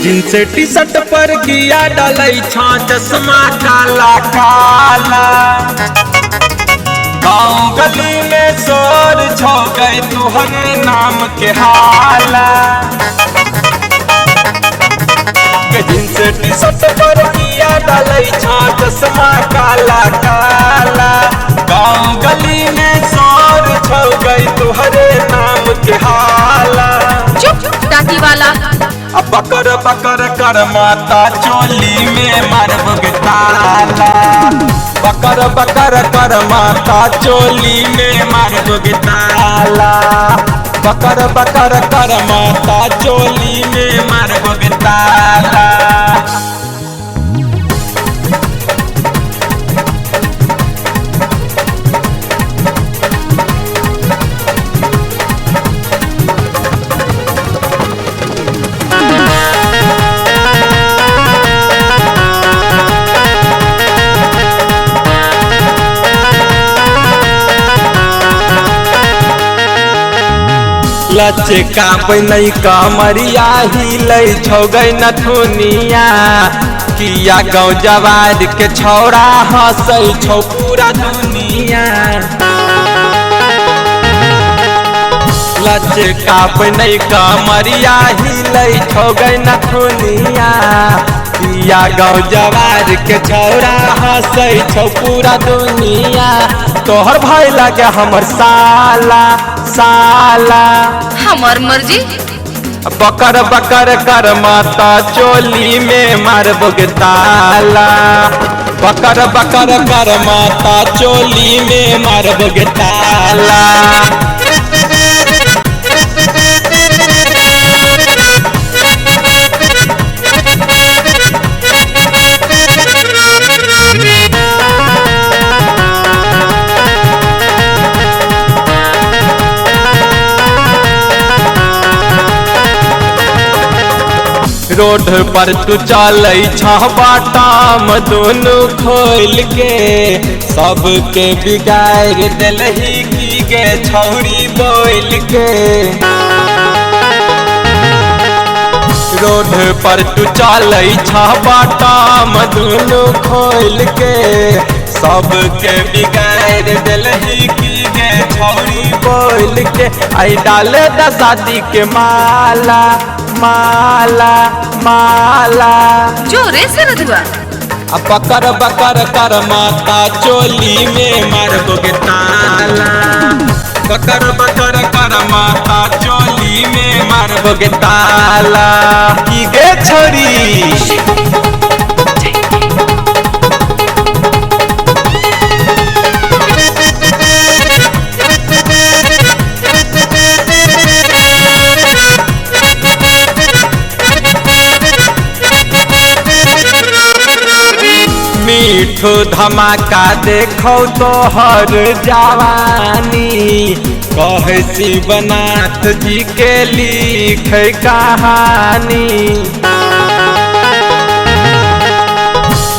Jeans T shirt पर किया डालई छा चश्मा काला काला। गाँव गली में शोर छो गए तुहरे नाम के हाला। जींस टी शर्ट पर किया डालई छा चश्मा काला काला। गाँव गली में शोर छो गए तुहरे नाम के हाला। चुप टाटी वाला। अब बकर बकर कर माता चोली में मारब ताला। बकर बकर कर माता चोली में मारब ताला। बकर बकर कर माता चोली में मारब ताला। लचका बनई कमरिया हिलई छौ गई नथुनिया। किया गाँव जवार के छौड़ा हंसई छौ पूरा दुनिया। लचका बनई कमरिया हिलई छौ गई नथुनिया। किया गाँव जवार के छौड़ा हंसई छौ पूरा दुनिया। तोहर भाई लगे हमर साला साला। हमर मर्जी। बकर बकर कर माता चोली में मारब ताला। बकर बकर कर माता चोली में मारब ताला। रोड पर तू चलई छाम दोनों खोल के। सबके बिगाड़ दिलही की गे छौरी बोल के। रोड पर तू चलई छाम दोनों खोल के। सबके बिगाड़ दिलही की गे छौरी बोल के। आई डाले द शादी के माला माला माला। जोरे से रधुआ। अब बकर बकर कर माता चोली में मारब ताला। बकर बकर कर माता चोली में मारब ताला। की गे छोरी। मीठो धमाका देखो तोहर जवानी। कह शिवनाथ जी के लिख कहानी।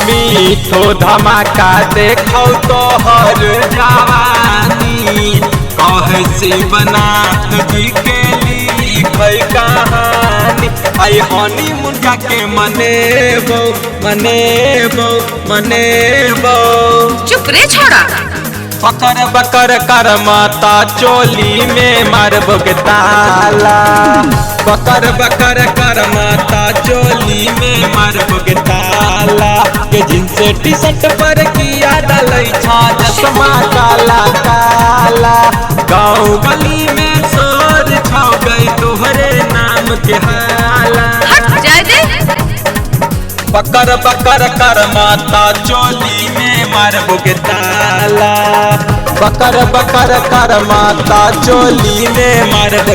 मीठो धमाका देखो तोहर जवानी। कह शिवनाथ जी के लिख कहानी। आई हनी मुर्गा के मनेबो मनेबो मनेबो। चुप रे छोड़ा। बकर बकर कर माता चोली में मारब ताला। बकर बकर कर माता चोली में मारब ताला। के जींस टी शर्ट पर किया डालई छा चश्मा काला काला। गाँव गली में शोर छौ गई तुहरे नाम के हाला। हट जाए दे। बकर बकर कर माता चोली में मारब ताला। बकर बकर कर माता चोली में मारब